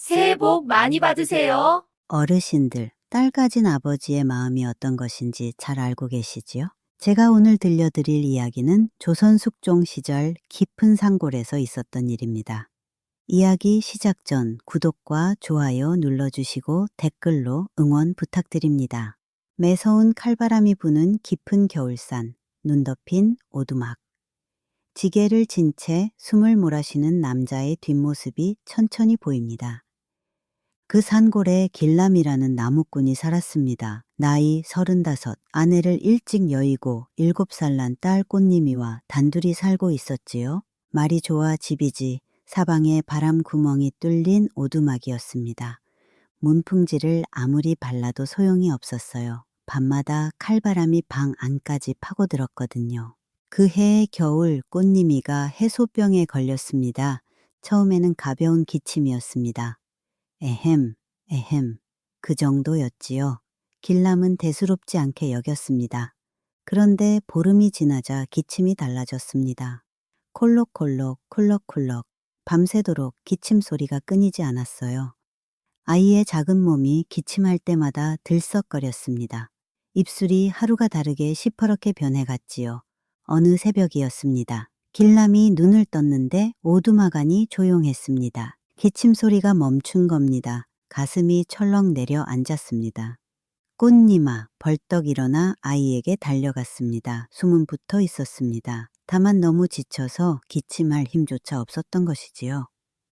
새해 복 많이 받으세요. 어르신들, 딸 가진 아버지의 마음이 어떤 것인지 잘 알고 계시지요? 제가 오늘 들려드릴 이야기는 조선 숙종 시절 깊은 산골에서 있었던 일입니다. 이야기 시작 전 구독과 좋아요 눌러주시고 댓글로 응원 부탁드립니다. 매서운 칼바람이 부는 깊은 겨울산, 눈 덮인 오두막. 지게를 진 채 숨을 몰아쉬는 남자의 뒷모습이 천천히 보입니다. 그 산골에 길람이라는 나무꾼이 살았습니다. 나이 35, 아내를 일찍 여의고 7살 난 딸 꽃님이와 단둘이 살고 있었지요. 말이 좋아 집이지 사방에 바람 구멍이 뚫린 오두막이었습니다. 문풍지를 아무리 발라도 소용이 없었어요. 밤마다 칼바람이 방 안까지 파고들었거든요. 그 해의 겨울 꽃님이가 해소병에 걸렸습니다. 처음에는 가벼운 기침이었습니다. 에헴, 에헴, 그 정도였지요. 길람은 대수롭지 않게 여겼습니다. 그런데 보름이 지나자 기침이 달라졌습니다. 콜록콜록, 쿨럭쿨럭, 밤새도록 기침 소리가 끊이지 않았어요. 아이의 작은 몸이 기침할 때마다 들썩거렸습니다. 입술이 하루가 다르게 시퍼렇게 변해갔지요. 어느 새벽이었습니다. 길람이 눈을 떴는데 오두마간이 조용했습니다. 기침 소리가 멈춘 겁니다. 가슴이 철렁 내려앉았습니다. 꽃님아 벌떡 일어나 아이에게 달려갔습니다. 숨은 붙어 있었습니다. 다만 너무 지쳐서 기침할 힘조차 없었던 것이지요.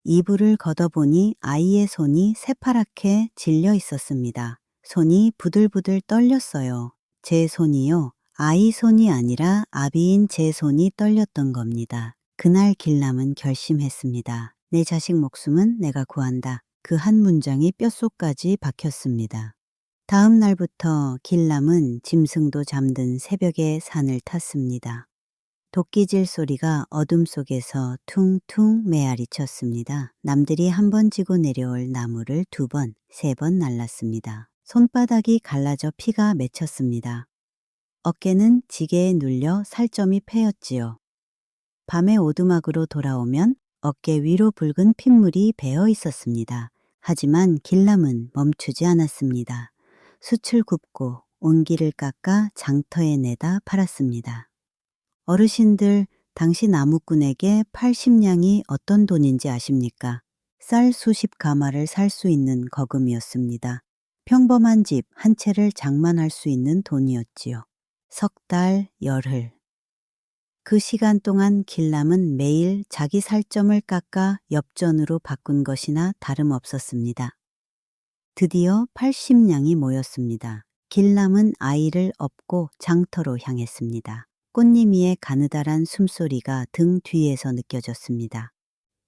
이불을 걷어보니 아이의 손이 새파랗게 질려 있었습니다. 손이 부들부들 떨렸어요. 제 손이요. 아이 손이 아니라 아비인 제 손이 떨렸던 겁니다. 그날 길람은 결심했습니다. 내 자식 목숨은 내가 구한다. 그 한 문장이 뼛속까지 박혔습니다. 다음 날부터 길람은 짐승도 잠든 새벽에 산을 탔습니다. 도끼질 소리가 어둠 속에서 퉁퉁 메아리 쳤습니다. 남들이 한 번 지고 내려올 나무를 2번, 3번 날랐습니다. 손바닥이 갈라져 피가 맺혔습니다. 어깨는 지게에 눌려 살점이 패였지요. 밤에 오두막으로 돌아오면 어깨 위로 붉은 핏물이 배어 있었습니다. 하지만 길람은 멈추지 않았습니다. 숯을 굽고 온기를 깎아 장터에 내다 팔았습니다. 어르신들, 당시 나무꾼에게 80냥이 어떤 돈인지 아십니까? 쌀 수십 가마를 살 수 있는 거금이었습니다. 평범한 집 한 채를 장만할 수 있는 돈이었지요. 3달, 열흘. 그 시간 동안 길람은 매일 자기 살점을 깎아 엽전으로 바꾼 것이나 다름없었습니다. 드디어 80냥이 모였습니다. 길람은 아이를 업고 장터로 향했습니다. 꽃님이의 가느다란 숨소리가 등 뒤에서 느껴졌습니다.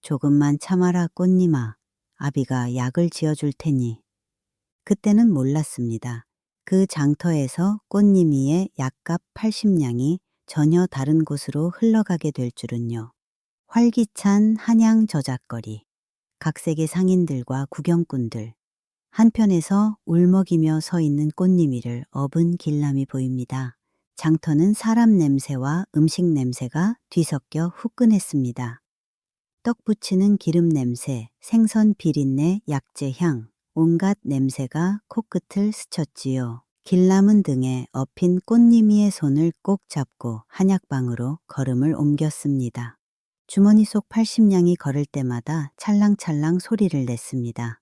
조금만 참아라 꽃님아, 아비가 약을 지어줄 테니. 그때는 몰랐습니다. 그 장터에서 꽃님이의 약값 80냥이 전혀 다른 곳으로 흘러가게 될 줄은요. 활기찬 한양 저작거리, 각색의 상인들과 구경꾼들, 한편에서 울먹이며 서 있는 꽃님이를 업은 길람이 보입니다. 장터는 사람 냄새와 음식 냄새가 뒤섞여 후끈했습니다. 떡 부치는 기름 냄새, 생선 비린내, 약재향, 온갖 냄새가 코끝을 스쳤지요. 길람은 등에 업힌 꽃님이의 손을 꼭 잡고 한약방으로 걸음을 옮겼습니다. 주머니 속 80냥이 걸을 때마다 찰랑찰랑 소리를 냈습니다.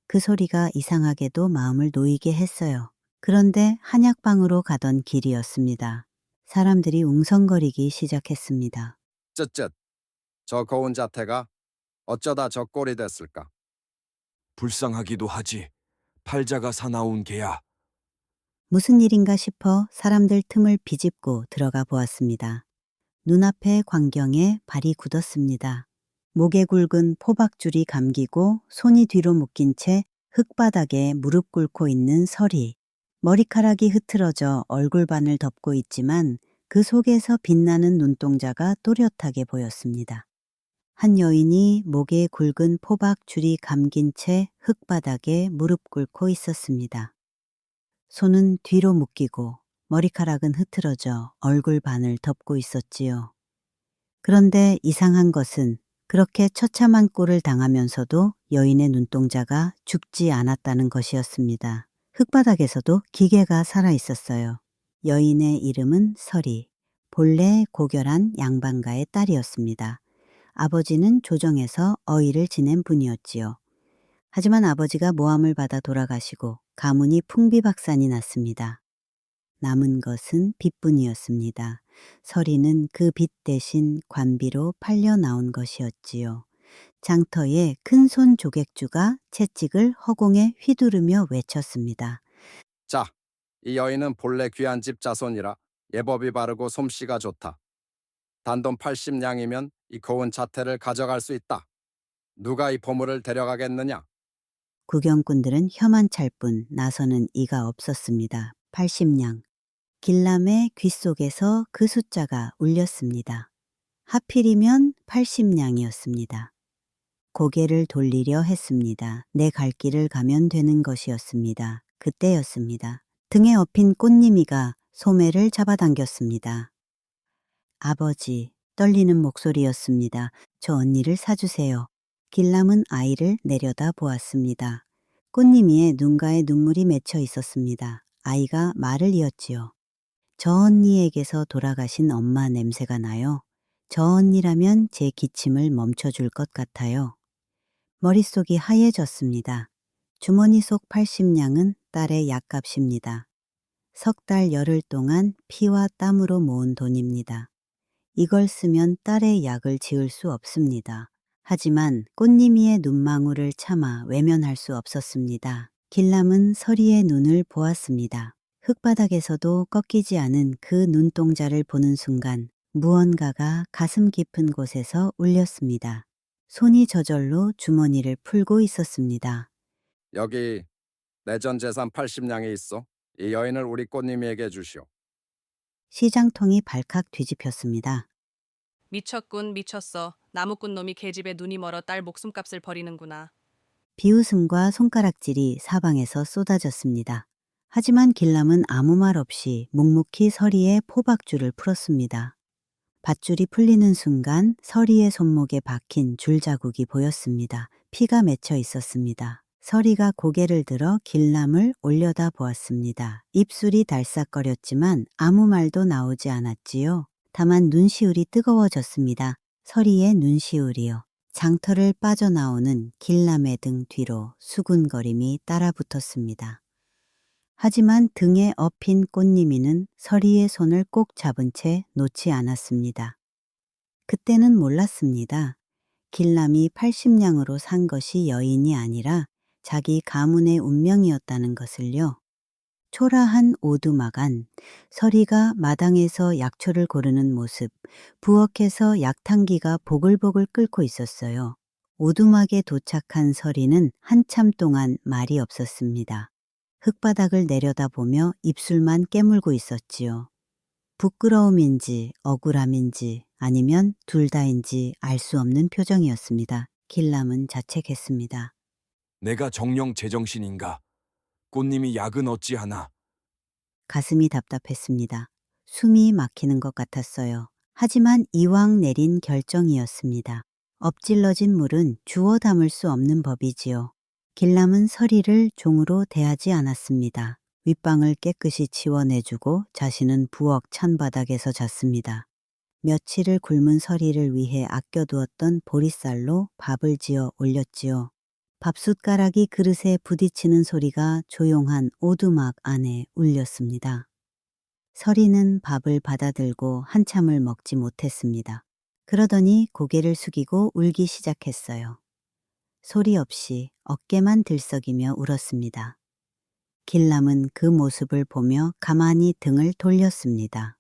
그 소리가 이상하게도 마음을 놓이게 했어요. 그런데 한약방으로 가던 길이었습니다. 사람들이 웅성거리기 시작했습니다. 쯧쯧, 저 고운 자태가 어쩌다 저 꼴이 됐을까? 불쌍하기도 하지. 팔자가 사나운 개야. 무슨 일인가 싶어 사람들 틈을 비집고 들어가 보았습니다. 눈앞의 광경에 발이 굳었습니다. 목에 굵은 포박줄이 감기고 손이 뒤로 묶인 채 흙바닥에 무릎 꿇고 있는 서리. 머리카락이 흐트러져 얼굴반을 덮고 있지만 그 속에서 빛나는 눈동자가 또렷하게 보였습니다. 한 여인이 목에 굵은 포박줄이 감긴 채 흙바닥에 무릎 꿇고 있었습니다. 손은 뒤로 묶이고 머리카락은 흐트러져 얼굴반을 덮고 있었지요. 그런데 이상한 것은 그렇게 처참한 꼴을 당하면서도 여인의 눈동자가 죽지 않았다는 것이었습니다. 흙바닥에서도 기계가 살아 있었어요. 여인의 이름은 설이, 본래 고결한 양반가의 딸이었습니다. 아버지는 조정에서 어의를 지낸 분이었지요. 하지만 아버지가 모함을 받아 돌아가시고 가문이 풍비박산이 났습니다. 남은 것은 빚뿐이었습니다. 설이는 그 빚 대신 관비로 팔려 나온 것이었지요. 장터에 큰손 조객주가 채찍을 허공에 휘두르며 외쳤습니다. 자, 이 여인은 본래 귀한 집 자손이라 예법이 바르고 솜씨가 좋다. 단돈 80냥이면 이 고운 자태를 가져갈 수 있다. 누가 이 보물을 데려가겠느냐? 구경꾼들은 혀만 찰 뿐 나서는 이가 없었습니다. 80냥. 길람의 귀 속에서 그 숫자가 울렸습니다. 하필이면 80냥이었습니다. 고개를 돌리려 했습니다. 내 갈 길을 가면 되는 것이었습니다. 그때였습니다. 등에 업힌 꽃님이가 소매를 잡아당겼습니다. 아버지, 떨리는 목소리였습니다. 저 언니를 사주세요. 길람은 아이를 내려다 보았습니다. 꽃님이의 눈가에 눈물이 맺혀 있었습니다. 아이가 말을 이었지요. 저 언니에게서 돌아가신 엄마 냄새가 나요. 저 언니라면 제 기침을 멈춰줄 것 같아요. 머릿속이 하얘졌습니다. 주머니 속 80냥은 딸의 약값입니다. 석 달 열흘 동안 피와 땀으로 모은 돈입니다. 이걸 쓰면 딸의 약을 지을 수 없습니다. 하지만 꽃님이의 눈망울을 참아 외면할 수 없었습니다. 길람은 서리의 눈을 보았습니다. 흙바닥에서도 꺾이지 않은 그 눈동자를 보는 순간 무언가가 가슴 깊은 곳에서 울렸습니다. 손이 저절로 주머니를 풀고 있었습니다. 여기 내전 재산 80냥이 있어. 이 여인을 우리 꽃님이에게 주시오. 시장통이 발칵 뒤집혔습니다. 미쳤군, 미쳤어. 나무꾼 놈이 계집에 눈이 멀어 딸 목숨값을 버리는구나. 비웃음과 손가락질이 사방에서 쏟아졌습니다. 하지만 길람은 아무 말 없이 묵묵히 서리의 포박줄을 풀었습니다. 밧줄이 풀리는 순간 서리의 손목에 박힌 줄자국이 보였습니다. 피가 맺혀 있었습니다. 서리가 고개를 들어 길람을 올려다 보았습니다. 입술이 달싹거렸지만 아무 말도 나오지 않았지요. 다만 눈시울이 뜨거워졌습니다. 서리의 눈시울이요. 장터를 빠져나오는 길람의 등 뒤로 수군거림이 따라붙었습니다. 하지만 등에 업힌 꽃님이는 서리의 손을 꼭 잡은 채 놓지 않았습니다. 그때는 몰랐습니다. 길람이 80냥으로 산 것이 여인이 아니라 자기 가문의 운명이었다는 것을요. 초라한 오두막 안, 서리가 마당에서 약초를 고르는 모습, 부엌에서 약탕기가 보글보글 끓고 있었어요. 오두막에 도착한 서리는 한참 동안 말이 없었습니다. 흙바닥을 내려다보며 입술만 깨물고 있었지요. 부끄러움인지 억울함인지 아니면 둘 다인지 알 수 없는 표정이었습니다. 길람은 자책했습니다. 내가 정령 제정신인가? 꽃님이 약은 어찌하나? 가슴이 답답했습니다. 숨이 막히는 것 같았어요. 하지만 이왕 내린 결정이었습니다. 엎질러진 물은 주워 담을 수 없는 법이지요. 길람은 서리를 종으로 대하지 않았습니다. 윗방을 깨끗이 치워내주고 자신은 부엌 찬바닥에서 잤습니다. 며칠을 굶은 서리를 위해 아껴두었던 보리쌀로 밥을 지어 올렸지요. 밥숟가락이 그릇에 부딪히는 소리가 조용한 오두막 안에 울렸습니다. 서리는 밥을 받아들고 한참을 먹지 못했습니다. 그러더니 고개를 숙이고 울기 시작했어요. 소리 없이 어깨만 들썩이며 울었습니다. 길람은 그 모습을 보며 가만히 등을 돌렸습니다.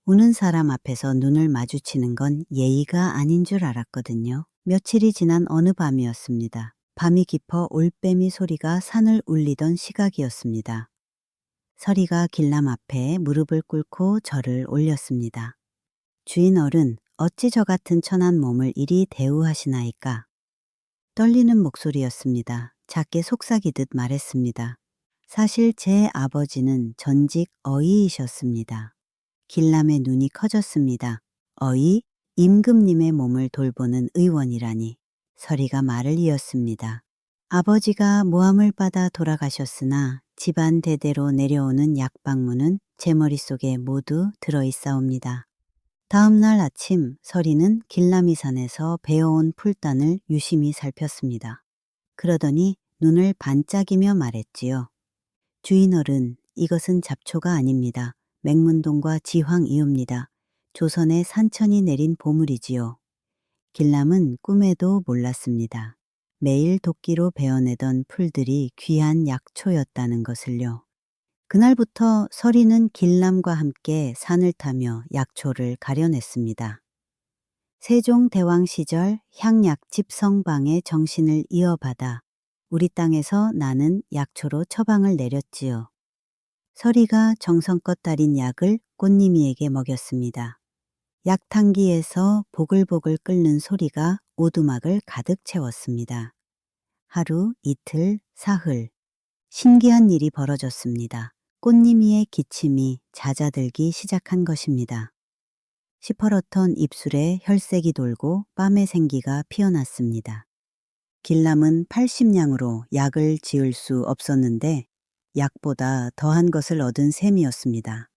우는 사람 앞에서 눈을 마주치는 건 예의가 아닌 줄 알았거든요. 며칠이 지난 어느 밤이었습니다. 밤이 깊어 올빼미 소리가 산을 울리던 시각이었습니다. 서리가 길람 앞에 무릎을 꿇고 절을 올렸습니다. 주인 어른, 어찌 저 같은 천한 몸을 이리 대우하시나이까? 떨리는 목소리였습니다. 작게 속삭이듯 말했습니다. 사실 제 아버지는 전직 어이이셨습니다. 길람의 눈이 커졌습니다. 어이? 임금님의 몸을 돌보는 의원이라니. 서리가 말을 이었습니다. 아버지가 모함을 받아 돌아가셨으나 집안 대대로 내려오는 약방문은 제 머릿속에 모두 들어있사옵니다. 다음 날 아침 서리는 길라미산에서 베어온 풀단을 유심히 살폈습니다. 그러더니 눈을 반짝이며 말했지요. 주인어른, 이것은 잡초가 아닙니다. 맹문동과 지황이옵니다. 조선의 산천이 내린 보물이지요. 길람은 꿈에도 몰랐습니다. 매일 도끼로 베어내던 풀들이 귀한 약초였다는 것을요. 그날부터 서리는 길람과 함께 산을 타며 약초를 가려냈습니다. 세종대왕 시절 향약집 성방의 정신을 이어받아 우리 땅에서 나는 약초로 처방을 내렸지요. 서리가 정성껏 달인 약을 꽃님이에게 먹였습니다. 약탕기에서 보글보글 끓는 소리가 오두막을 가득 채웠습니다. 하루, 이틀, 사흘, 신기한 일이 벌어졌습니다. 꽃님이의 기침이 잦아들기 시작한 것입니다. 시퍼렇던 입술에 혈색이 돌고 뺨에 생기가 피어났습니다. 길람은 80냥으로 약을 지을 수 없었는데 약보다 더한 것을 얻은 셈이었습니다.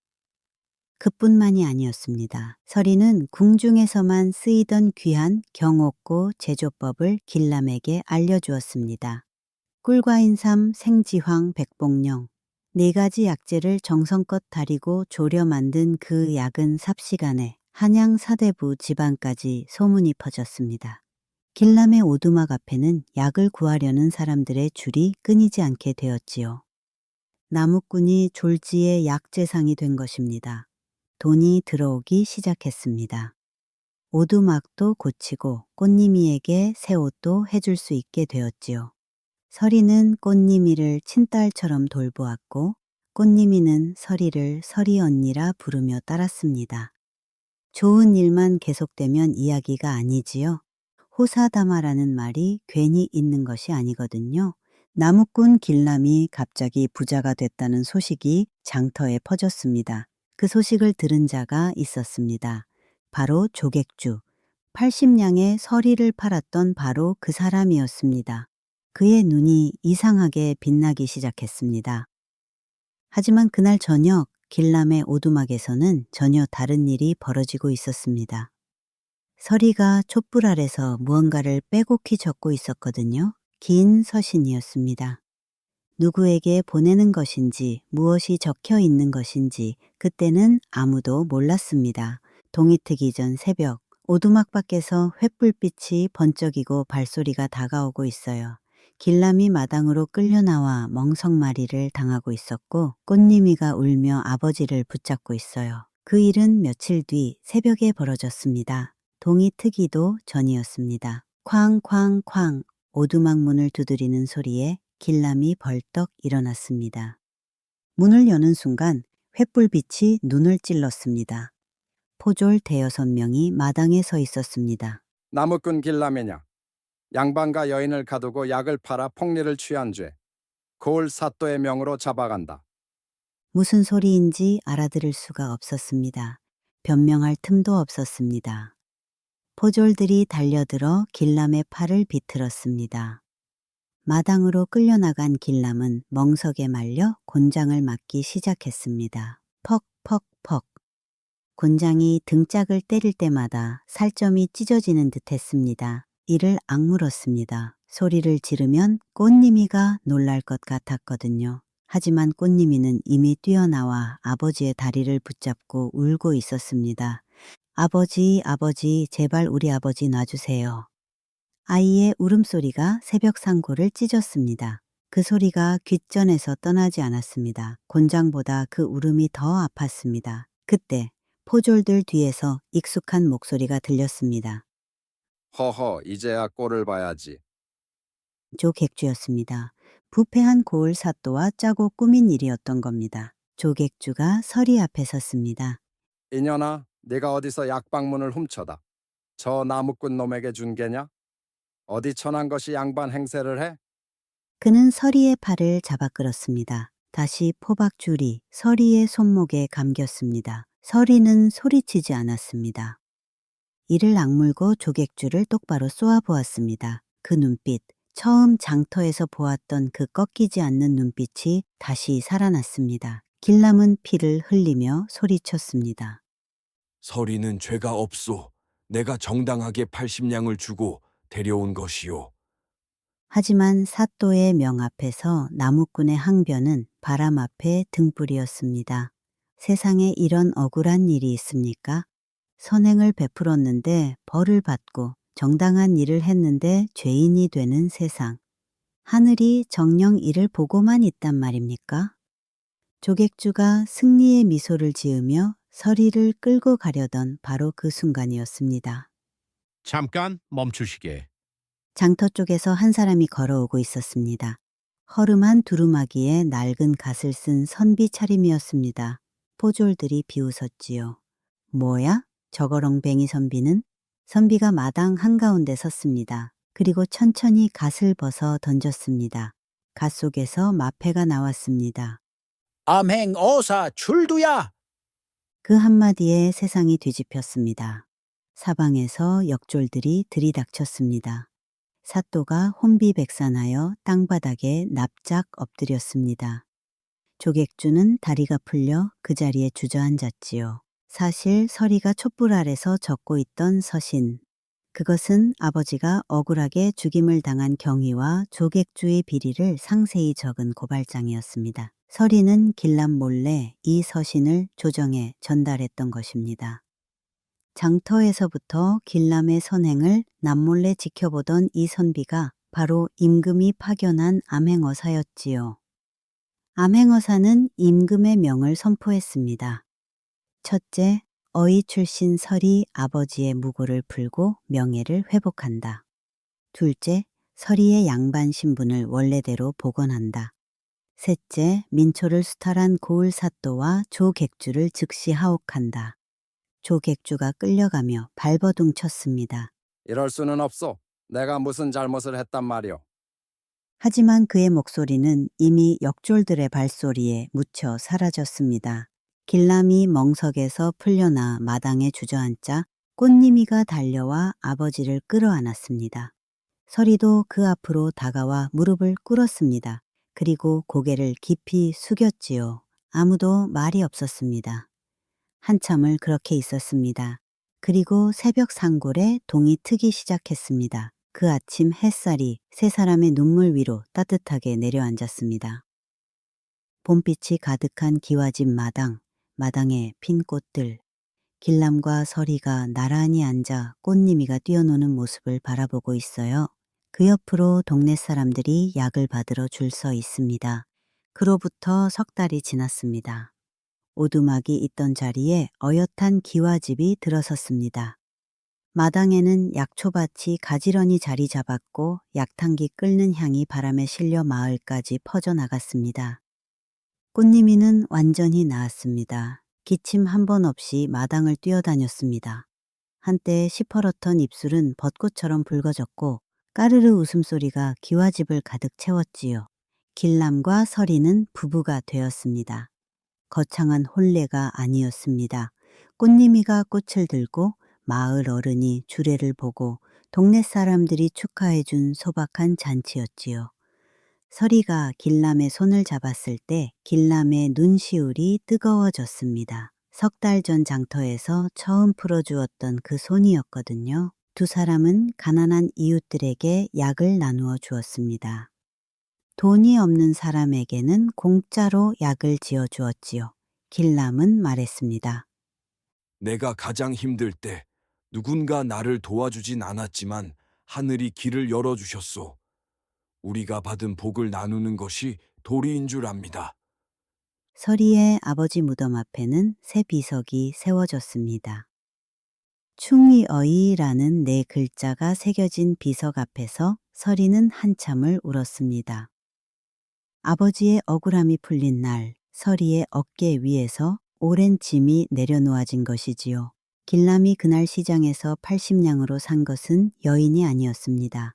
그뿐만이 아니었습니다. 서리는 궁중에서만 쓰이던 귀한 경옥고 제조법을 길람에게 알려주었습니다. 꿀과인삼, 생지황, 백봉령 4가지 약재를 정성껏 다리고 조려 만든 그 약은 삽시간에 한양 사대부 지방까지 소문이 퍼졌습니다. 길람의 오두막 앞에는 약을 구하려는 사람들의 줄이 끊이지 않게 되었지요. 나무꾼이 졸지의 약재상이 된 것입니다. 돈이 들어오기 시작했습니다. 오두막도 고치고 꽃님이에게 새 옷도 해줄 수 있게 되었지요. 서리는 꽃님이를 친딸처럼 돌보았고 꽃님이는 서리를 서리 언니라 부르며 따랐습니다. 좋은 일만 계속되면 이야기가 아니지요. 호사다마라는 말이 괜히 있는 것이 아니거든요. 나무꾼 길람이 갑자기 부자가 됐다는 소식이 장터에 퍼졌습니다. 그 소식을 들은 자가 있었습니다. 바로 조객주, 80냥의 서리를 팔았던 바로 그 사람이었습니다. 그의 눈이 이상하게 빛나기 시작했습니다. 하지만 그날 저녁 길람의 오두막에서는 전혀 다른 일이 벌어지고 있었습니다. 서리가 촛불 아래서 무언가를 빼곡히 적고 있었거든요. 긴 서신이었습니다. 누구에게 보내는 것인지 무엇이 적혀 있는 것인지 그때는 아무도 몰랐습니다. 동이 트기 전 새벽 오두막 밖에서 횃불빛이 번쩍이고 발소리가 다가오고 있어요. 길람이 마당으로 끌려나와 멍석마리를 당하고 있었고 꽃님이가 울며 아버지를 붙잡고 있어요. 그 일은 며칠 뒤 새벽에 벌어졌습니다. 동이 트기도 전이었습니다. 쾅쾅쾅 오두막 문을 두드리는 소리에 길람이 벌떡 일어났습니다. 문을 여는 순간 횃불빛이 눈을 찔렀습니다. 포졸 5-6명이 마당에 서 있었습니다. 나무꾼 길람이냐? 양반과 여인을 가두고 약을 팔아 폭리를 취한 죄. 고을 사또의 명으로 잡아간다. 무슨 소리인지 알아들을 수가 없었습니다. 변명할 틈도 없었습니다. 포졸들이 달려들어 길람의 팔을 비틀었습니다. 마당으로 끌려나간 길람은 멍석에 말려 곤장을 맞기 시작했습니다. 퍽퍽퍽. 곤장이 등짝을 때릴 때마다 살점이 찢어지는 듯 했습니다. 이를 악물었습니다. 소리를 지르면 꽃님이가 놀랄 것 같았거든요. 하지만 꽃님이는 이미 뛰어나와 아버지의 다리를 붙잡고 울고 있었습니다. 아버지, 아버지, 제발 우리 아버지 놔주세요. 아이의 울음소리가 새벽 상고를 찢었습니다. 그 소리가 귓전에서 떠나지 않았습니다. 곤장보다 그 울음이 더 아팠습니다. 그때 포졸들 뒤에서 익숙한 목소리가 들렸습니다. 허허, 이제야 꼴을 봐야지. 조객주였습니다. 부패한 고을 사또와 짜고 꾸민 일이었던 겁니다. 조객주가 서리 앞에 섰습니다. 이년아, 네가 어디서 약방문을 훔쳐다. 저 나무꾼 놈에게 준 게냐? 어디 천한 것이 양반 행세를 해? 그는 서리의 팔을 잡아 끌었습니다. 다시 포박줄이 서리의 손목에 감겼습니다. 서리는 소리치지 않았습니다. 이를 악물고 조객줄을 똑바로 쏘아 보았습니다. 그 눈빛, 처음 장터에서 보았던 그 꺾이지 않는 눈빛이 다시 살아났습니다. 길람은 피를 흘리며 소리쳤습니다. 서리는 죄가 없소. 내가 정당하게 80냥을 주고 데려온 것이요. 하지만 사또의 명 앞에서 나무꾼의 항변은 바람 앞에 등불이었습니다. 세상에 이런 억울한 일이 있습니까? 선행을 베풀었는데 벌을 받고 정당한 일을 했는데 죄인이 되는 세상. 하늘이 정녕 이를 보고만 있단 말입니까? 조객주가 승리의 미소를 지으며 서리를 끌고 가려던 바로 그 순간이었습니다. 잠깐 멈추시게. 장터 쪽에서 한 사람이 걸어오고 있었습니다. 허름한 두루마기에 낡은 갓을 쓴 선비 차림이었습니다. 포졸들이 비웃었지요. 뭐야? 저거렁뱅이 선비는? 선비가 마당 한가운데 섰습니다. 그리고 천천히 갓을 벗어 던졌습니다. 갓 속에서 마패가 나왔습니다. 암행 어사 출두야! 그 한마디에 세상이 뒤집혔습니다. 사방에서 역졸들이 들이닥쳤습니다. 사또가 혼비백산하여 땅바닥에 납작 엎드렸습니다. 조객주는 다리가 풀려 그 자리에 주저앉았지요. 사실 서리가 촛불 아래서 적고 있던 서신. 그것은 아버지가 억울하게 죽임을 당한 경위와 조객주의 비리를 상세히 적은 고발장이었습니다. 서리는 길람 몰래 이 서신을 조정에 전달했던 것입니다. 장터에서부터 길람의 선행을 남몰래 지켜보던 이 선비가 바로 임금이 파견한 암행어사였지요. 암행어사는 임금의 명을 선포했습니다. 첫째, 어이 출신 설이 아버지의 무고를 풀고 명예를 회복한다. 둘째, 설이의 양반 신분을 원래대로 복원한다. 셋째, 민초를 수탈한 고을 사또와 조객주를 즉시 하옥한다. 조객주가 끌려가며 발버둥 쳤습니다. 이럴 수는 없소. 내가 무슨 잘못을 했단 말이오. 하지만 그의 목소리는 이미 역졸들의 발소리에 묻혀 사라졌습니다. 길람이 멍석에서 풀려나 마당에 주저앉자 꽃님이가 달려와 아버지를 끌어안았습니다. 서리도 그 앞으로 다가와 무릎을 꿇었습니다. 그리고 고개를 깊이 숙였지요. 아무도 말이 없었습니다. 한참을 그렇게 있었습니다. 그리고 새벽 상골에 동이 트기 시작했습니다. 그 아침 햇살이 세 사람의 눈물 위로 따뜻하게 내려앉았습니다. 봄빛이 가득한 기와집 마당, 마당에 핀 꽃들, 길람과 서리가 나란히 앉아 꽃님이가 뛰어노는 모습을 바라보고 있어요. 그 옆으로 동네 사람들이 약을 받으러 줄 서 있습니다. 그로부터 석 달이 지났습니다. 오두막이 있던 자리에 어엿한 기와집이 들어섰습니다. 마당에는 약초밭이 가지런히 자리 잡았고 약탕기 끓는 향이 바람에 실려 마을까지 퍼져나갔습니다. 꽃님이는 완전히 나았습니다. 기침 한 번 없이 마당을 뛰어다녔습니다. 한때 시퍼렇던 입술은 벚꽃처럼 붉어졌고 까르르 웃음소리가 기와집을 가득 채웠지요. 길람과 서리는 부부가 되었습니다. 거창한 혼례가 아니었습니다. 꽃님이가 꽃을 들고 마을 어른이 주례를 보고 동네 사람들이 축하해준 소박한 잔치였지요. 서리가 길람의 손을 잡았을 때 길람의 눈시울이 뜨거워졌습니다. 석 달 전 장터에서 처음 풀어주었던 그 손이었거든요. 두 사람은 가난한 이웃들에게 약을 나누어 주었습니다. 돈이 없는 사람에게는 공짜로 약을 지어 주었지요. 길람은 말했습니다. 내가 가장 힘들 때 누군가 나를 도와주진 않았지만 하늘이 길을 열어주셨소. 우리가 받은 복을 나누는 것이 도리인 줄 압니다. 서리의 아버지 무덤 앞에는 새 비석이 세워졌습니다. 충의어이라는 네 글자가 새겨진 비석 앞에서 서리는 한참을 울었습니다. 아버지의 억울함이 풀린 날, 서리의 어깨 위에서 오랜 짐이 내려놓아진 것이지요. 길람이 그날 시장에서 80냥으로 산 것은 여인이 아니었습니다.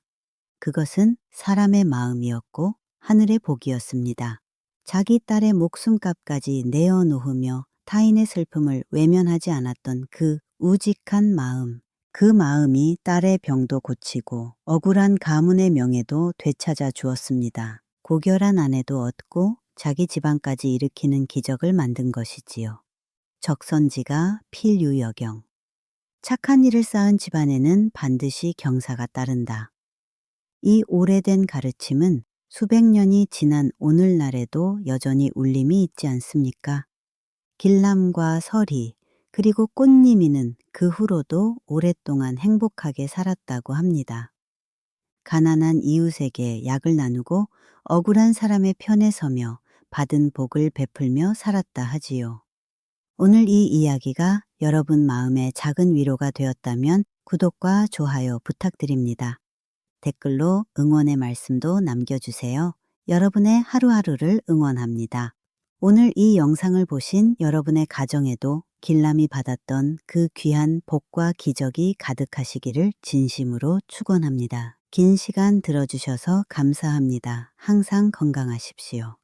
그것은 사람의 마음이었고 하늘의 복이었습니다. 자기 딸의 목숨값까지 내어놓으며 타인의 슬픔을 외면하지 않았던 그 우직한 마음, 그 마음이 딸의 병도 고치고 억울한 가문의 명예도 되찾아 주었습니다. 고결한 아내도 얻고 자기 집안까지 일으키는 기적을 만든 것이지요. 적선지가 필유여경. 착한 일을 쌓은 집안에는 반드시 경사가 따른다. 이 오래된 가르침은 수백 년이 지난 오늘날에도 여전히 울림이 있지 않습니까? 길람과 설이 그리고 꽃님이는 그 후로도 오랫동안 행복하게 살았다고 합니다. 가난한 이웃에게 약을 나누고 억울한 사람의 편에 서며 받은 복을 베풀며 살았다 하지요. 오늘 이 이야기가 여러분 마음에 작은 위로가 되었다면 구독과 좋아요 부탁드립니다. 댓글로 응원의 말씀도 남겨주세요. 여러분의 하루하루를 응원합니다. 오늘 이 영상을 보신 여러분의 가정에도 길람이 받았던 그 귀한 복과 기적이 가득하시기를 진심으로 축원합니다. 긴 시간 들어주셔서 감사합니다. 항상 건강하십시오.